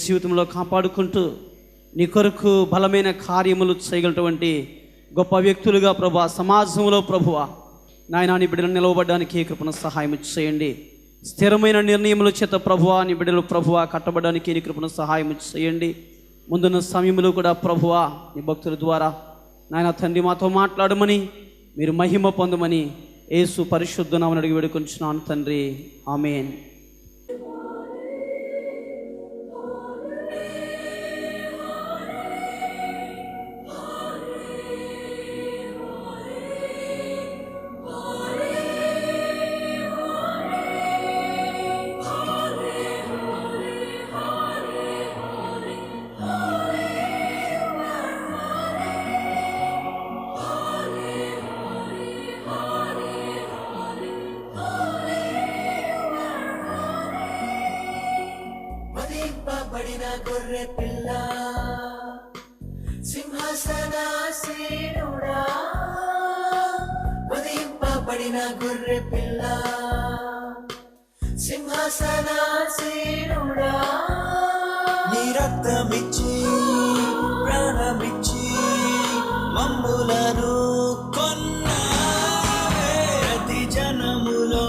జీవితంలో కాపాడుకుంటూ నీ కొరకు బలమైన కార్యములు చేయగలటువంటి గొప్ప వ్యక్తులుగా ప్రభువా, సమాజంలో ప్రభువా నాయనా నీ బిడ్డలు నిలవబడడానికి కృపణ సహాయం చేయండి. స్థిరమైన నిర్ణయముల చేత ప్రభువా నీ బిడ్డలు ప్రభువా కట్టబడడానికి నీ కృపణ సహాయం చేయండి. ముందున్న సమయంలో కూడా ప్రభువా నీ భక్తుల ద్వారా నాయన తండ్రి మాతో మాట్లాడమని, మీరు మహిమ పొందమని యేసు పరిశుద్ధ నామమున అడిగి వేడుకొంచున్నాను తండ్రి, ఆమేన్. గొర్రె పిల్ల సింహాసనాసీనుడా, ఉదయింపబడిన గొర్రె పిల్ల సింహాసనాసీనుడా, నీ రక్తమిచ్చి ప్రాణమిచ్చి మమ్ములను కొన్నావే. ప్రతి జనములో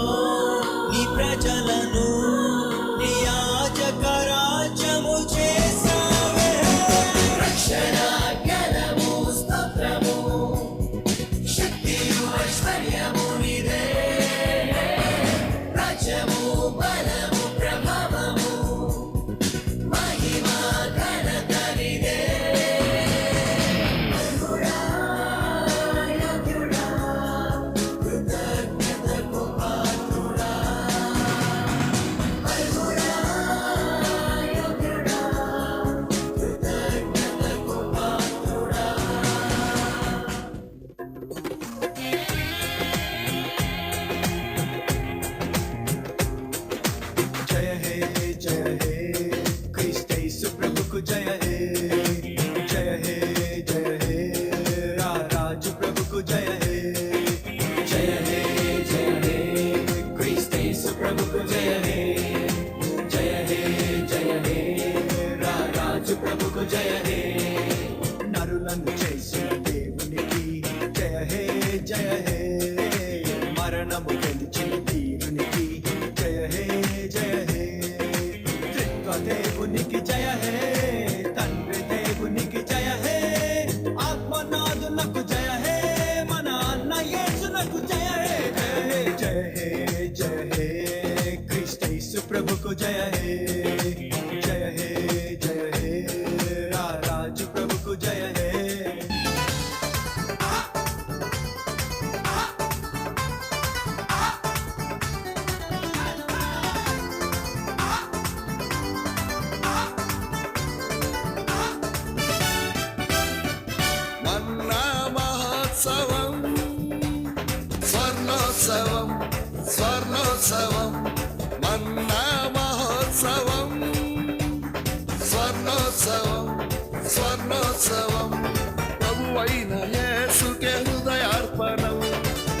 నీ ప్రజలను నీ యాజక రాజ్యము చేసావే. రక్షణ జ్ఞానము స్తోత్రము శక్తియు ఐశ్వర్యము నీదే, రాజ్యము బలము ప్రభావము మహిమ ఘనత నీదే. అర్హుడా యోగ్యుడా కృతజ్ఞతకు పాత్రుడా, అర్హుడా యోగ్యుడా కృతజ్ఞతకు పాత్రుడా. जय हे क्रिस्त यीशु प्रभु को जय हे राज प्रभु को जय हे क्रिस्त यीशु प्रभु को जय हे राज प्रभु को जय हे. నరులను చేసిన దేవునికి జయ హే మరణము గెలిచిన వీరునికి జయ హే త్రిత్వ దేవునికి జయ హే, తండ్రి దేవునికి జయ హే, ఆత్మనాథునకు జయ హే, మన అన్న యేసునకు జయ హే క్రీస్తు యేసు ప్రభుకు జయ హే రాజు ప్రభుకు జయ హే. మన్నా మహోత్సవం స్వర్ణోత్సవం స్వర్ణోత్సవం మన్నా మహోత్సవం స్వర్ణోత్సవం స్వర్ణోత్సవం ప్రభువైన యేసుకే హృదయార్పణం,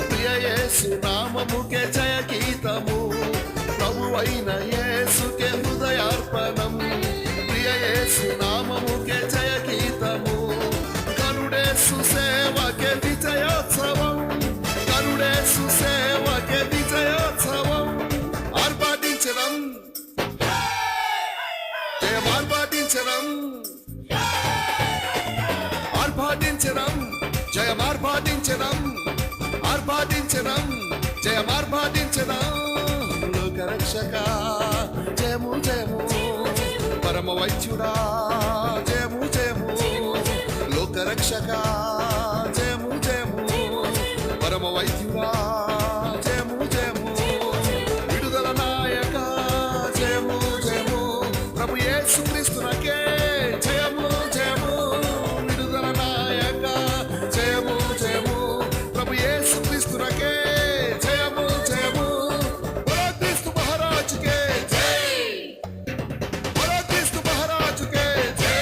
ప్రియ యేసు నామముకే జయ గీతము. ప్రభువైన యేసుకే హృదయార్పణం, ప్రియ యేసు నామముకే జయ గీతము. కరుడేసు సేవకే విజయోత్సవం, కరుడేసు సేవకే విజయోత్సవం. ఆర్భాటించడం జయం, ఆర్భాటించడం ఆర్భాటించడం జయం, ఆర్భాటించడం ఆర్భాటించడం జయం, ఆర్భాటించడం. లోకరక్షక జయము జయము, పరమ వైద్యుడా జయము జయము, లోకరక్షక జయము జయము, పరమ వైద్యుడా జయము జయము, విడుదల నాయక జయము జయము, ప్రభు యేసు క్రీస్తునకే జయము జయము, విడుదల నాయక జయము జయము, ప్రభు యేసు క్రీస్తునకే జయము జయము. బలో క్రీస్తు మహారాజుకే జై, బలో క్రీస్తు మహారాజుకే జై.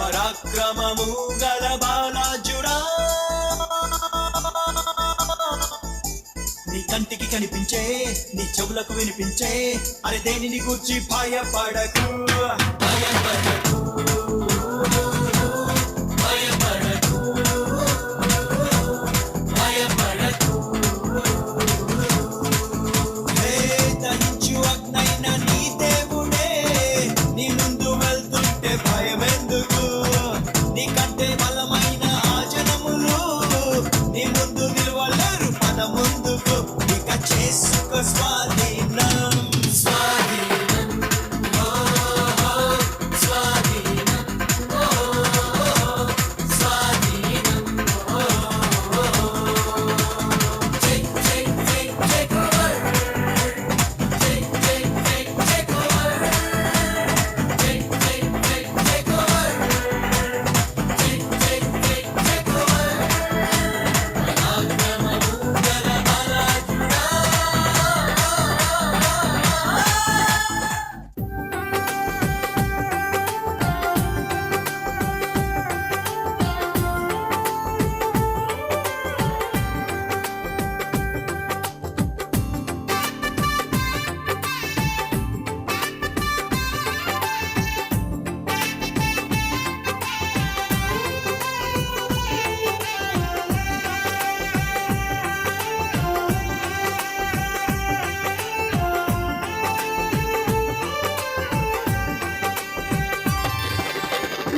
పరాక్రమము గల బాలాజుడా, నీ కంటికి కనిపించే, నీ చెవులకు వినిపించే, అరే దేనిని గూర్చి భయపడకు, భయపడకు, భయపడకు, భయపడకు. హే దహించు అగ్నైన నీ దేవుడే నీ ముందు వెళ్తుంటే భయమెందుకు, నీకంటే బలమైన ఆ జనములు నీ ముందు నిలవలేరు మన ముందుకు. ఇక చేసుకో స్వాధీనం, స్వాధీనం, ఓ స్వాధీనం, ఓ స్వాధీనం, take over, take over, take over, take over.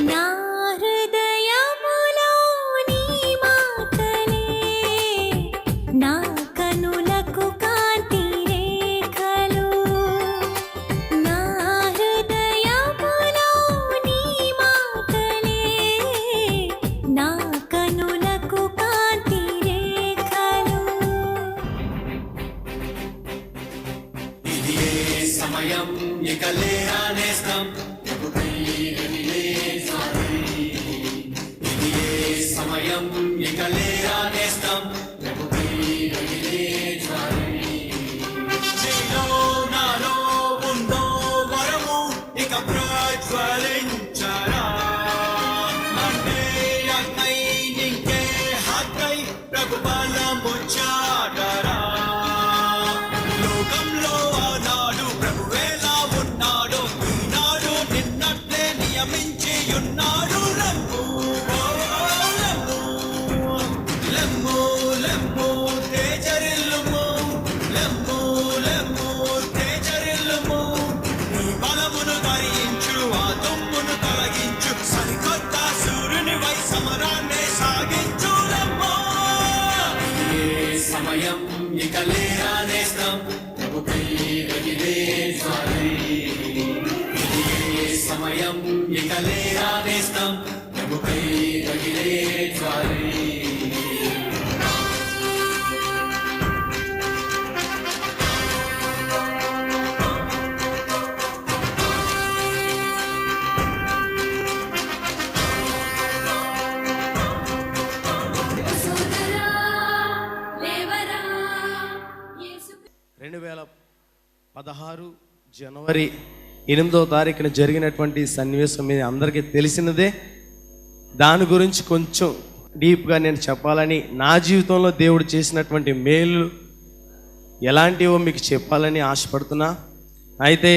నా హృదయములో నీ మాటలే, నా కనులకు కాంతి రేఖలు. నా హృదయములో నీ మాటలే, నా కనులకు కాంతి రేఖలు. ఇది ఏ సమయం ఇక లేరా నేస్తం, ఇది ఏ సమయం ఇక లేరా నేస్తం, నీలో నాలో ఉందో వరము ఇక ప్రజ్వలించరా, అంటే అగ్నై నింకే హక్కై ప్రభు బలము చాటరా. లోకంలో ఆనాడు ప్రభువేలా ఉన్నాడు, ఈనాడు నిన్నట్లే నియమించి ఉన్నాడు. లెమ్ము, ఓ లెమ్ము, లెమ్ము, లెమ్ము తేజరిల్లుము, లెమ్ము, లెమ్ము తేజరిల్లుము. నీ బలమును ధరించు, ఆ దుమ్మును తొలగించు, సరికొత్త సూర్యుని వై సమరాన్ని సాగించు. లెమ్ము, ఏ సమయం ఇక లేరా నేస్తం, ప్రభుపై రగిలే జ్వాలై. ఇది ఏ సమయం ఇక లేరా నేస్తం, ప్రభుపై రగిలే జ్వాలై. సోదరా లేవరా, యేసు 2016 జనవరి 8వ తారీఖున జరిగినటువంటి సన్నివేశం మీద అందరికీ తెలిసినదే. దాని గురించి కొంచెం డీప్గా నేను చెప్పాలని, నా జీవితంలో దేవుడు చేసినటువంటి మేలు ఎలాంటివో మీకు చెప్పాలని ఆశపడుతున్నా. అయితే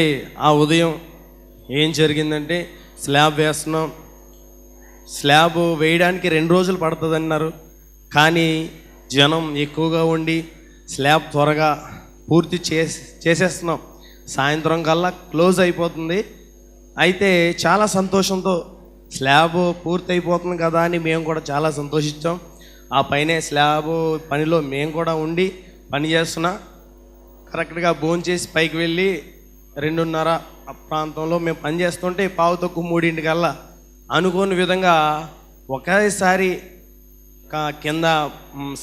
ఆ ఉదయం ఏం జరిగిందంటే, స్లాబ్ వేస్తున్నాం. స్లాబ్ వేయడానికి 2 రోజులు పడుతుంది అన్నారు, కానీ జనం ఎక్కువగా ఉండి స్లాబ్ త్వరగా పూర్తి చేసేస్తున్నాం. సాయంత్రం కల్లా క్లోజ్ అయిపోతుంది. అయితే చాలా సంతోషంతో స్లాబ్ పూర్తి అయిపోతుంది కదా అని మేము కూడా చాలా సంతోషించాం. ఆ పైనే స్లాబ్ పనిలో మేము కూడా ఉండి పని చేస్తున్నా. కరెక్ట్గా భోంచేసి పైకి వెళ్ళి 2:30 ప్రాంతంలో మేము పని చేస్తుంటే 2:45 అనుకోని విధంగా ఒకేసారి కింద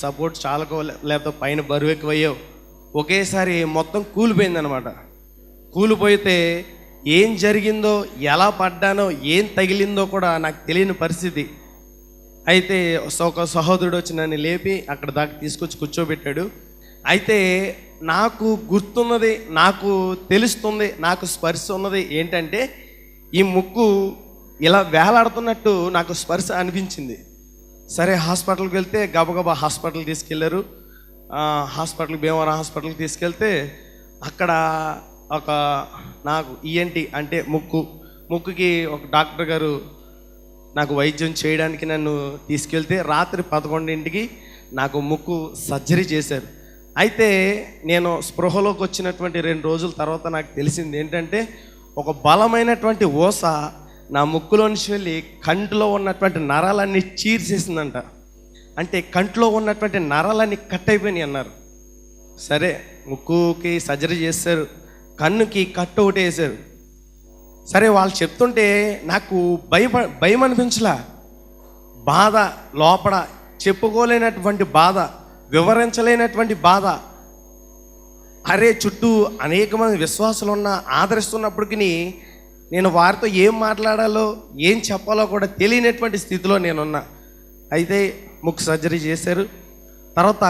సపోర్ట్ చాలకో లేకపోతే పైన బరువు ఎక్కువయ్యో ఒకేసారి మొత్తం కూలిపోయిందనమాట. కూలిపోయితే ఏం జరిగిందో, ఎలా పడ్డానో, ఏం తగిలిందో కూడా నాకు తెలియని పరిస్థితి. అయితే ఒక సహోదరుడు వచ్చి నన్ను లేపి అక్కడ దాకా తీసుకొచ్చి కూర్చోబెట్టాడు. అయితే నాకు గుర్తున్నది, నాకు తెలుస్తుంది, నాకు స్పర్శ ఉన్నది ఏంటంటే, ఈ ముక్కు ఇలా వేలాడుతున్నట్టు నాకు స్పర్శ అనిపించింది. సరే హాస్పిటల్కి వెళ్తే గబగబా హాస్పిటల్కి తీసుకెళ్ళారు. హాస్పిటల్ భీమవరం హాస్పిటల్కి తీసుకెళ్తే అక్కడ ఒక నాకు ఈఎన్టీ అంటే ముక్కుకి ఒక డాక్టర్ గారు నాకు వైద్యం చేయడానికి నన్ను తీసుకెళ్తే రాత్రి 11ంటికి నాకు ముక్కు సర్జరీ చేశారు. అయితే నేను స్పృహలోకి వచ్చినటువంటి 2 రోజుల తర్వాత నాకు తెలిసింది ఏంటంటే ఒక బలమైనటువంటి ఊస నా ముక్కులో నుంచి వెళ్ళి కంటిలో ఉన్నటువంటి నరాలన్నీ చీర్చేసిందంట. అంటే కంట్లో ఉన్నటువంటి నరాలన్నీ కట్ అయిపోయినాయి అన్నారు. సరే ముక్కుకి సర్జరీ చేశారు, కన్నుకి కట్ ఒకటి వేశారు. సరే వాళ్ళు చెప్తుంటే నాకు భయం అనిపించలా. బాధ లోపల చెప్పుకోలేనటువంటి బాధ, వివరించలేనటువంటి బాధ. అరే చుట్టూ అనేక మంది విశ్వాసులు ఉన్న ఆదరిస్తున్నప్పటికీ నేను వారితో ఏం మాట్లాడాలో ఏం చెప్పాలో కూడా తెలియనటువంటి స్థితిలో నేనున్నా. అయితే ముక్కు సర్జరీ చేశారు. తర్వాత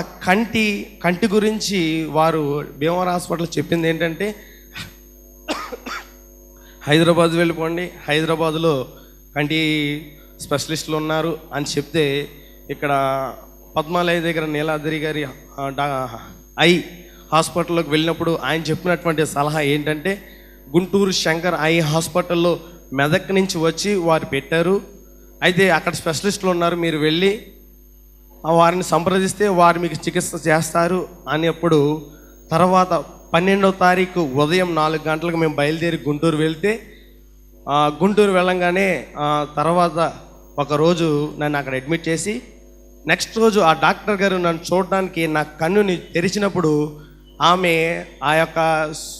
కంటి గురించి వారు భీమవరం హాస్పిటల్ చెప్పింది ఏంటంటే హైదరాబాద్ వెళ్ళిపోండి, హైదరాబాద్లో కంటి స్పెషలిస్టులు ఉన్నారు అని చెప్తే ఇక్కడ పద్మాలయ దగ్గర నీలాద్రి గారి ఐ హాస్పిటల్లోకి వెళ్ళినప్పుడు ఆయన చెప్పినటువంటి సలహా ఏంటంటే గుంటూరు శంకర్ ఐ హాస్పిటల్లో మెదక్ నుంచి వచ్చి వారు పెట్టారు. అయితే అక్కడ స్పెషలిస్టులు ఉన్నారు, మీరు వెళ్ళి వారిని సంప్రదిస్తే వారు మీకు చికిత్స చేస్తారు అనేప్పుడు తర్వాత 12వ తారీఖు ఉదయం 4 గంటలకు మేము బయలుదేరి గుంటూరు వెళ్తే గుంటూరు వెళ్ళంగానే తర్వాత ఒకరోజు నన్ను అక్కడ అడ్మిట్ చేసి నెక్స్ట్ రోజు ఆ డాక్టర్ గారు నన్ను చూడడానికి నా కన్నుని తెరిచినప్పుడు ఆమె ఆ యొక్క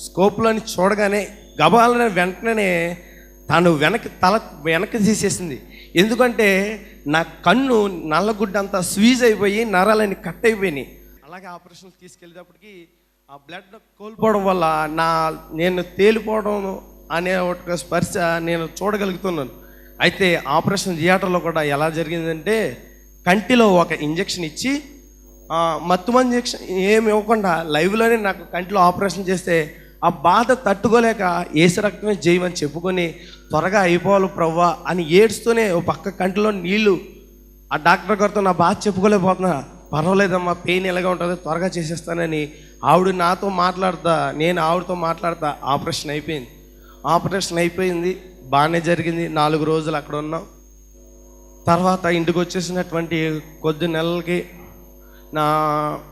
స్కోప్లోని చూడగానే గబాలనే వెంటనే తను వెనక్కి తీసేసింది. ఎందుకంటే నా కన్ను నల్లగుడ్డంతా స్వీజ్ అయిపోయి నరాలని కట్ అయిపోయినాయి. అలాగే ఆపరేషన్ తీసుకెళ్ళేటప్పటికి ఆ బ్లడ్ కోల్పోవడం వల్ల నేను తేలిపోవడం అనే ఒక స్పర్శ నేను చూడగలుగుతున్నాను. అయితే ఆపరేషన్ థియేటర్లో కూడా ఎలా జరిగిందంటే కంటిలో ఒక ఇంజెక్షన్ ఇచ్చి మత్తుమంది ఇంజెక్షన్ ఏమి ఇవ్వకుండా లైవ్లోనే నాకు కంటిలో ఆపరేషన్ చేస్తే ఆ బాధ తట్టుకోలేక ఏసు రక్తమే జయమని చెప్పుకొని త్వరగా అయిపోవాలి ప్రవ్వా అని ఏడుస్తూనే ఓ పక్క కంటిలో నీళ్లు ఆ డాక్టర్ గారితో నా బాధ చెప్పుకోలేకపోతున్నా. పర్వాలేదమ్మా, పెయిన్ ఎలాగా ఉంటుంది, త్వరగా చేసేస్తానని ఆవిడ నాతో మాట్లాడతా, నేను ఆవిడతో మాట్లాడతా. ఆపరేషన్ అయిపోయింది, బాగానే జరిగింది. 4 రోజులు అక్కడ ఉన్నాం. తర్వాత ఇంటికి వచ్చేసినటువంటి కొద్ది నెలలకి నా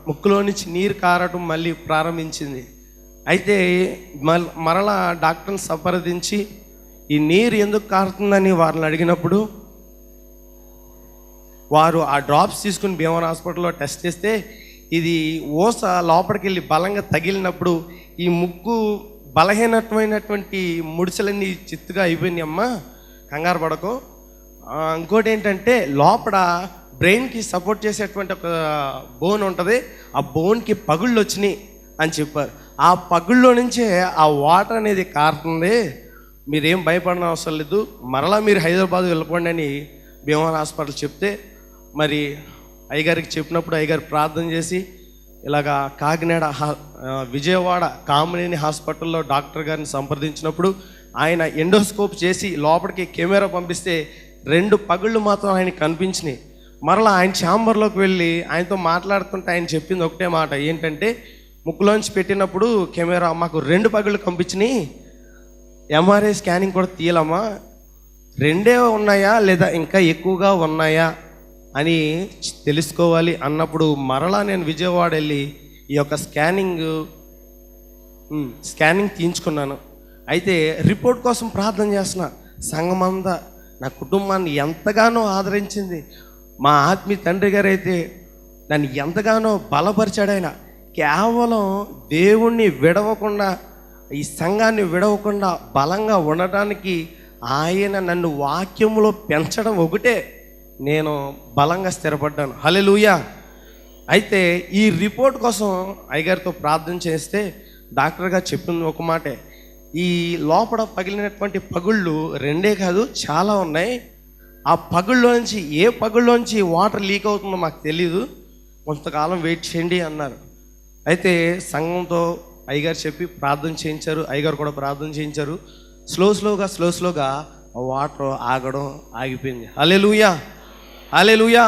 ముక్కులో నుంచి నీరు కారటం మళ్ళీ ప్రారంభించింది. అయితే మరలా డాక్టర్ని సంప్రదించి ఈ నీరు ఎందుకు కారుతుందని వారిని అడిగినప్పుడు వారు ఆ డ్రాప్స్ తీసుకుని భీమవరం హాస్పిటల్లో టెస్ట్ చేస్తే ఇది ఊస లోపలికి వెళ్ళి బలంగా తగిలినప్పుడు ఈ ముక్కు బలహీనమైనటువంటి ముడిసలన్నీ చిత్తుగా అయిపోయినాయి అమ్మా, కంగారు పడకు. ఇంకోటి ఏంటంటే లోపల బ్రెయిన్కి సపోర్ట్ చేసేటువంటి ఒక బోన్ ఉంటుంది, ఆ బోన్కి పగుళ్ళు వచ్చినాయి అని చెప్పారు. ఆ పగుళ్ళలో నుంచే ఆ వాటర్ అనేది కారుతుంది, మీరేం భయపడిన అవసరం లేదు, మరలా మీరు హైదరాబాద్ వెళ్ళిపోండి అని భీమవరం హాస్పిటల్ చెప్తే మరి అయ్యగారికి చెప్పినప్పుడు అయ్యగారు ప్రార్థన చేసి ఇలాగా కాకినాడ విజయవాడ కామినేని హాస్పిటల్లో డాక్టర్ గారిని సంప్రదించినప్పుడు ఆయన ఎండోస్కోప్ చేసి లోపలికి కెమెరా పంపిస్తే 2 పగుళ్ళు మాత్రం ఆయనకి కనిపించినాయి. మరలా ఆయన ఛాంబర్లోకి వెళ్ళి ఆయనతో మాట్లాడుతుంటే ఆయన చెప్పింది ఒకటే మాట ఏంటంటే ముక్కులోంచి పెట్టినప్పుడు కెమెరా మాకు 2 పగుళ్ళు కనిపించినాయి, ఎంఆర్ఐ స్కానింగ్ కూడా తీయాలమ్మా, 2 ఉన్నాయా లేదా ఇంకా ఎక్కువగా ఉన్నాయా అని తెలుసుకోవాలి అన్నప్పుడు మరలా నేను విజయవాడ వెళ్ళి ఈ యొక్క స్కానింగ్ తీయించుకున్నాను. అయితే రిపోర్ట్ కోసం ప్రార్థన చేస్తున్నా. సంఘమంతా నా కుటుంబాన్ని ఎంతగానో ఆదరించింది. మా ఆత్మీయ తండ్రి గారు అయితే నన్ను ఎంతగానో బలపరిచాడు. ఆయన కేవలం దేవుణ్ణి విడవకుండా, ఈ సంఘాన్ని విడవకుండా బలంగా ఉండటానికి ఆయన నన్ను వాక్యంలో పెంచడం ఒకటే నేను బలంగా స్థిరపడ్డాను. హల్లెలూయా. అయితే ఈ రిపోర్ట్ కోసం అయ్యగారితో ప్రార్థన చేస్తే డాక్టర్ గారు చెప్పింది ఒక మాటే, ఈ లోపల పగిలినటువంటి పగుళ్ళు 2 కాదు చాలా ఉన్నాయి, ఆ పగుళ్ళలోంచి ఏ పగుళ్ళలోంచి వాటర్ లీక్ అవుతుందో మాకు తెలీదు, కొంతకాలం వెయిట్ చేయండి అన్నారు. అయితే సంఘంతో అయ్యగారు చెప్పి ప్రార్థన చేయించారు, అయ్యగారు కూడా ప్రార్థన చేయించారు. స్లోగా వాటర్ ఆగడం ఆగిపోయింది. హల్లెలూయా, హల్లెలూయా.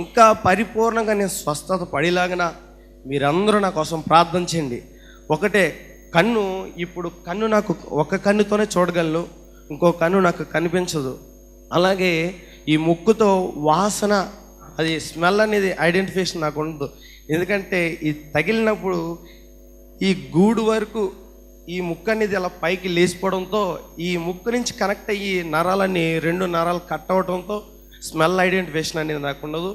ఇంకా పరిపూర్ణంగా నేను స్వస్థత పడేలాగిన మీరందరూ నా కోసం ప్రార్థన చేయండి. ఒకటే కన్ను, ఇప్పుడు కన్ను నాకు ఒక కన్నుతోనే చూడగలను, ఇంకో కన్ను నాకు కనిపించదు. అలాగే ఈ ముక్కుతో వాసన, అది స్మెల్ అనేది ఐడెంటిఫికేషన్ నాకు ఉండదు. ఎందుకంటే ఇది తగిలినప్పుడు ఈ గూడు వరకు ఈ ముక్కు అనేది అలా పైకి లేచిపోవడంతో ఈ ముక్కు నుంచి కనెక్ట్ అయ్యి నరాలన్నీ 2 నరాలు కట్ అవడంతో స్మెల్ ఐడెంటిఫికేషన్ అనేది నాకు ఉండదు.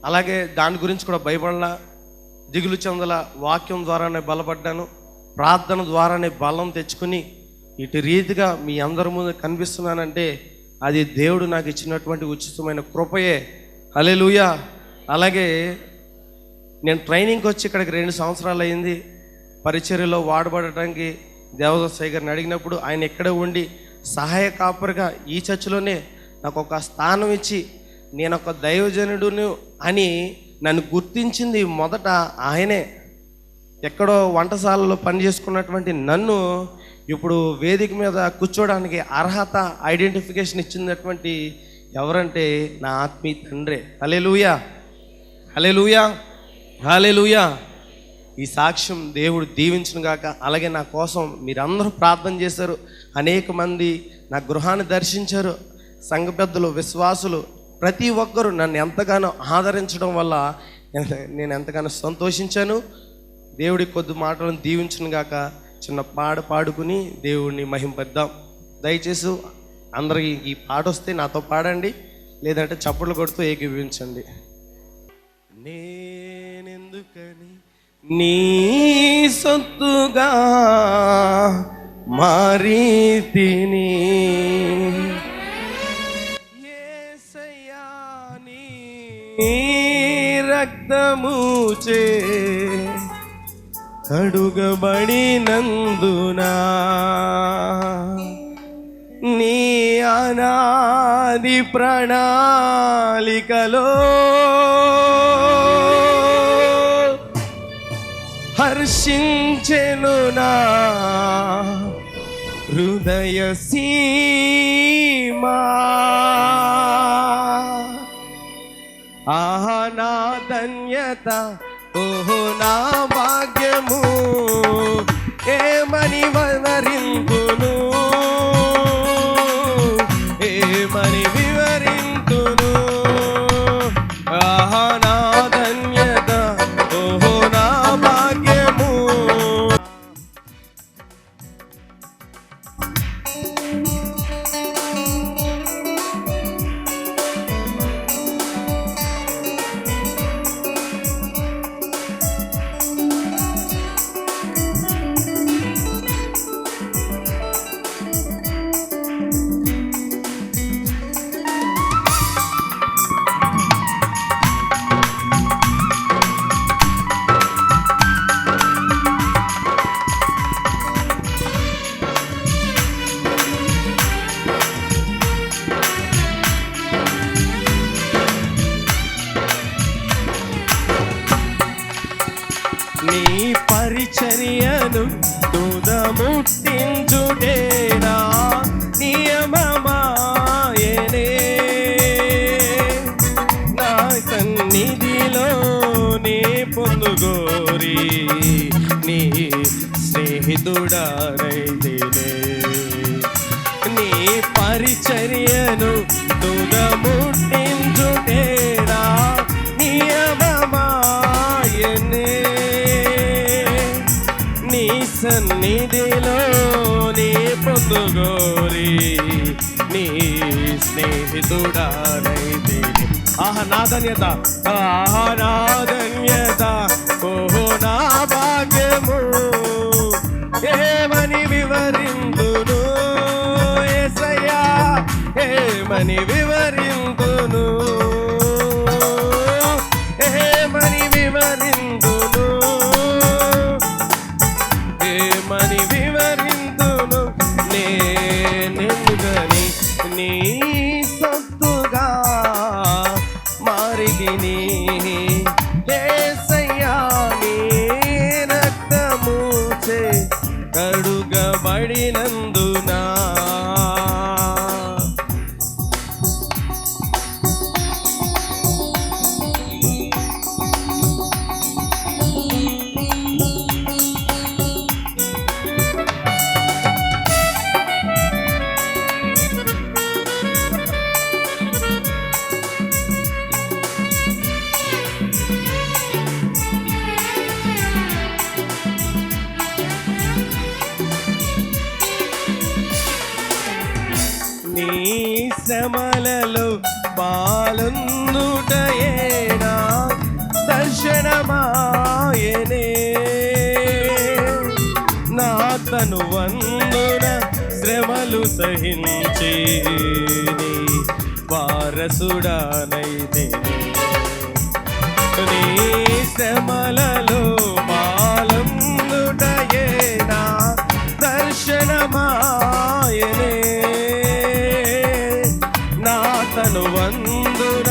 అలాగే దాని గురించి కూడా భయపడలా, దిగులు చెందల. వాక్యం ద్వారానే బలపడ్డాను, ప్రార్థన ద్వారానే బలం తెచ్చుకుని ఇటు రీతిగా మీ అందరి ముందు కనిపిస్తున్నానంటే అది దేవుడు నాకు ఇచ్చినటువంటి ఉచితమైన కృపయే. హల్లెలూయా. అలాగే నేను ట్రైనింగ్కి వచ్చి ఇక్కడికి 2 సంవత్సరాలు అయింది. పరిచర్యలో వాడబడటానికి దేవదాస్ గారిని అడిగినప్పుడు ఆయన ఎక్కడే ఉండి సహాయ కాపరిగా ఈ చర్చిలోనే నాకు ఒక స్థానం ఇచ్చి నేను ఒక దైవజనుడును అని నన్ను గుర్తించింది మొదట ఆయనే. ఎక్కడో వంటశాలలో పని చేసుకున్నటువంటి నన్ను ఇప్పుడు వేదిక మీద కూర్చోడానికి అర్హత, ఐడెంటిఫికేషన్ ఇచ్చినటువంటి ఎవరంటే నా ఆత్మీయ తండ్రే. హల్లెలూయా, హల్లెలూయా, హల్లెలూయా. ఈ సాక్ష్యం దేవుడు దీవించును గాక. అలాగే నా కోసం మీరందరూ ప్రార్థన చేశారు. అనేక మంది నా గృహాన్ని దర్శించారు. సంఘ పెద్దలు, విశ్వాసులు ప్రతి ఒక్కరూ నన్ను ఎంతగానో ఆదరించడం వల్ల నేను ఎంతగానో సంతోషించాను. దేవుడి కొద్ది మాటలను దీవించును గాక. చిన్న పాడుకుని దేవుడిని మహింపద్దాం. దయచేసి అందరికి ఈ పాట వస్తే నాతో పాడండి, లేదంటే చప్పట్లు కొడుతూ ఏకీభవించండి. నేనెందుకని నీ సొత్తుగా మారీతిని, యేసయ్యా నీ రక్తముచే కడుగబడినందునా, నీ అనాది ప్రణాళికలో హర్షించెను నా హృదయ సీమా. ఆహా నా ధన్యత, ఓహో నా భాగ్యము, ఏమని వివరింతును, ఏమని వివరింతును. ఆహా నా ధన్యత, ఓహో నా భాగ్యము. నీ పరిచర్యను తుదముట్టించుటేనా నియమమాయనే, నా సన్నిధిలో నీ పొందుగోరి నీ స్నేహితుడారైతేనే. నీ పరిచర్యను తుదముట్టించుటేనా నియమమాయనే, నీ సన్నిధిలో నీ పొందుగోరి నీ స్నేహితుడారైతే. ఆహా నా ధన్యత, ఆహా నా ధన్యత, ఓహో నా భాగ్యము, ఏమని వివరింతును, యేసయ్యా ఏమని వివరింతును, ఏమని వివరింతును, ఏమని వివరింతును. నేనెందుకని నీ సొత్తుగా మారితిని, యేసయ్యా నీ రక్తముచే కడుగబడినందునా, శ్రమలలో పాలొందుటయేనా దర్శనమాయనే. నా తను వందున శ్రమలు సహించి నీ వారసుడానైతే నీ శ్రమలలో పాలొందుటయేనా దర్శనమాయనే. నా తను వందున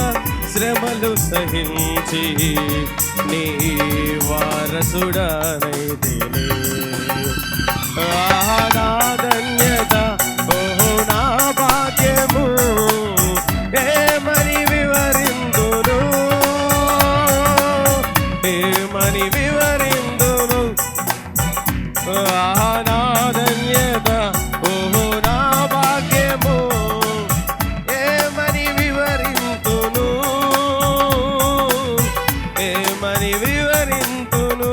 శ్రమలు సహించి నీ వారసుడానైతేనే. నా ధన్యత ఓహో నా భాగ్యము ఏమని వివరిందును, ఏమని వివరిందును. నా ధన్యత ఓహో నా భాగ్యము ఏమని వివరింతును, ఏమని వివరింతును.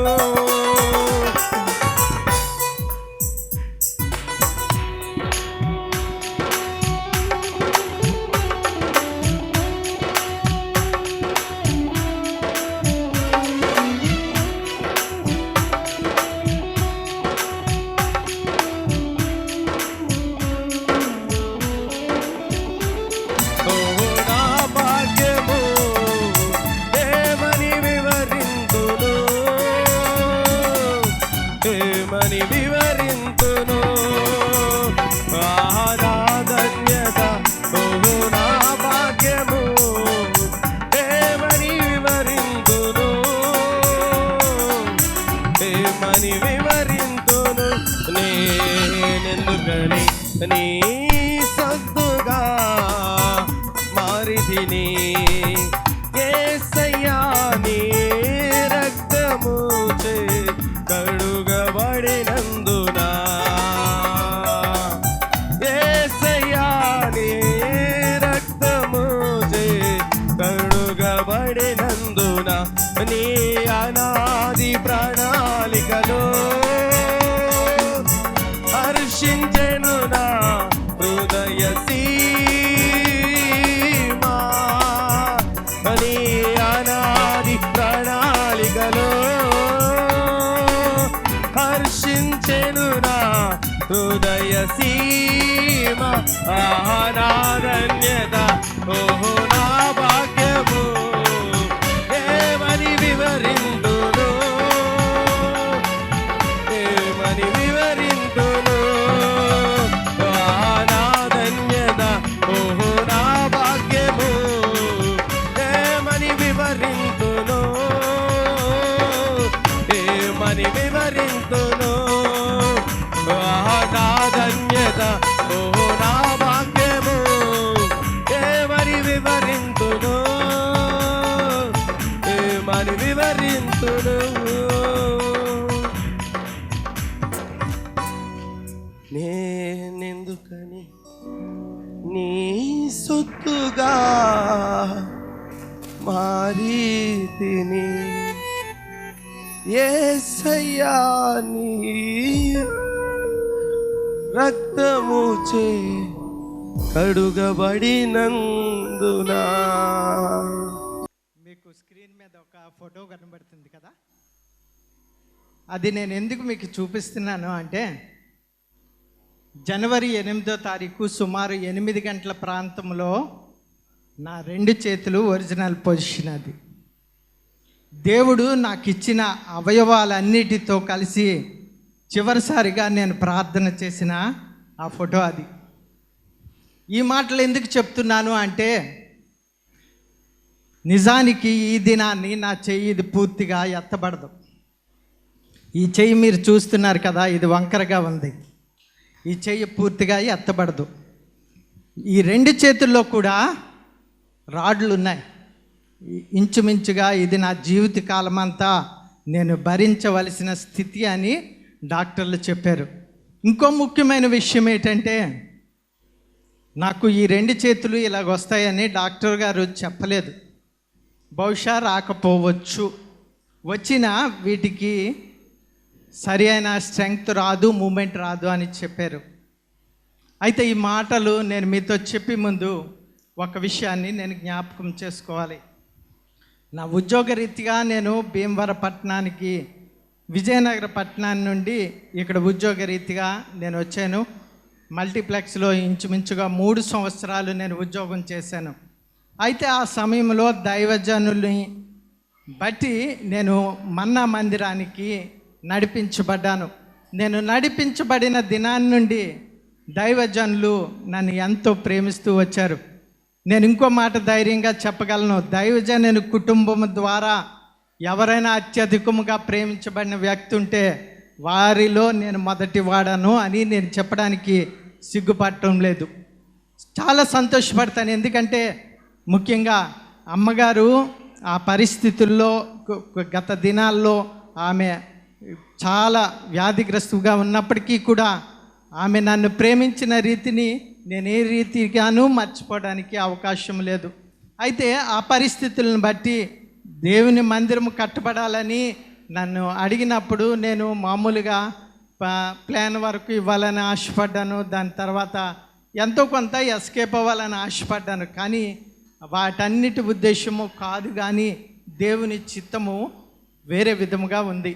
ఓహో నా భాగ్యము ఏమని వివరింతును, ఏమని వివరింతును. నా ధన్యత ఓహో నా భాగ్యము ఏమని వివరింతును, ఏమని వివరింతును. నేనెందుకని నీ సొత్తుగా మారితిని యేసయ్యా నీ రక్తము చే కడుగబడినందున. యేసయ్యా నీ రక్తము చే కడుగబడినందున నీ అనాది ప్రణాళికలో హర్షించెను నా హృదయ సీమా. నీ అనాది ప్రణాళికలో హర్షించెను నా హృదయ సీమ. నా ధన్యత ఓహో నా భాగ్యము ఏమని వివరింతును, ఏమని వివరింతును. నా ధన్యత ఓహో నా భాగ్యము ఏమని వివరింతును, ఏమని వివరింతును. నా ధన్యత ఓహో నా భాగ్యము ఏమని వివరింతును, ఏమని వివరింతును. నేనెందుకని నీ సొత్తుగా మారితిని యేసయ్యా నీ రక్తము చే కడుగబడినందున. మీకు స్క్రీన్ మీద ఒక ఫోటో కనబడుతుంది కదా, అది నేను ఎందుకు మీకు చూపిస్తున్నాను అంటే జనవరి 8వ తారీఖు సుమారు 8 గంటల ప్రాంతంలో నా 2 చేతులు ఒరిజినల్ పొజిషన్ అది. దేవుడు నాకు ఇచ్చిన అవయవాలన్నిటితో కలిసి చివరిసారిగా నేను ప్రార్థన చేసిన ఆ ఫోటో అది. ఈ మాటలు ఎందుకు చెప్తున్నాను అంటే నిజానికి ఈ దినాన్ని నా చెయ్యి ఇది పూర్తిగా ఎత్తబడదు. ఈ చెయ్యి మీరు చూస్తున్నారు కదా, ఇది వంకరగా ఉంది. ఈ చెయ్యి పూర్తిగా ఎత్తబడదు. ఈ 2 చేతుల్లో కూడా రాడ్లు ఉన్నాయి. ఇంచుమించుగా ఇది నా జీవిత కాలం అంతా నేను భరించవలసిన స్థితి అని డాక్టర్లు చెప్పారు. ఇంకో ముఖ్యమైన విషయం ఏంటంటే నాకు ఈ 2 చేతులు ఇలాగ వస్తాయని డాక్టర్ గారు చెప్పలేదు. బహుశా రాకపోవచ్చు, వచ్చినా వీటికి సరి అయిన స్ట్రెంగ్త్ రాదు, మూమెంట్ రాదు అని చెప్పారు. అయితే ఈ మాటలు నేను మీతో చెప్పే ముందు ఒక విషయాన్ని నేను జ్ఞాపకం చేసుకోవాలి. నా ఉద్యోగరీత్యా నేను భీమవరం పట్టణానికి విజయనగర పట్టణాన్ని నుండి ఇక్కడ ఉద్యోగరీత్యా నేను వచ్చాను. మల్టీప్లెక్స్లో ఇంచుమించుగా 3 సంవత్సరాలు నేను ఉద్యోగం చేశాను. అయితే ఆ సమయంలో దైవజనుల్ని బట్టి నేను మన్నా మందిరానికి నడిపించబడ్డాను. నేను నడిపించబడిన దినాన్ని నుండి దైవజనులు నన్ను ఎంతో ప్రేమిస్తూ వచ్చారు. నేను ఇంకో మాట ధైర్యంగా చెప్పగలను, దైవజనుని కుటుంబం ద్వారా ఎవరైనా అత్యధికముగా ప్రేమించబడిన వ్యక్తి ఉంటే వారిలో నేను మొదటి వాడను అని నేను చెప్పడానికి సిగ్గుపడటం లేదు. చాలా సంతోషపడతాను. ఎందుకంటే ముఖ్యంగా అమ్మగారు ఆ పరిస్థితుల్లో గత దినాల్లో ఆమె చాలా వ్యాధిగ్రస్తుగా ఉన్నప్పటికీ కూడా ఆమె నన్ను ప్రేమించిన రీతిని నేను ఏ రీతిగానూ మర్చిపోవడానికి అవకాశం లేదు. అయితే ఆ పరిస్థితులను బట్టి దేవుని మందిరం కట్టబడాలని నన్ను అడిగినప్పుడు నేను మామూలుగా ప్లాన్ వరకు ఇవ్వాలని ఆశపడ్డాను. దాని తర్వాత ఎంతో కొంత ఎస్కేప్ అవ్వాలని ఆశపడ్డాను. కానీ వాటన్నిటి ఉద్దేశము కాదు, కానీ దేవుని చిత్తము వేరే విధముగా ఉంది.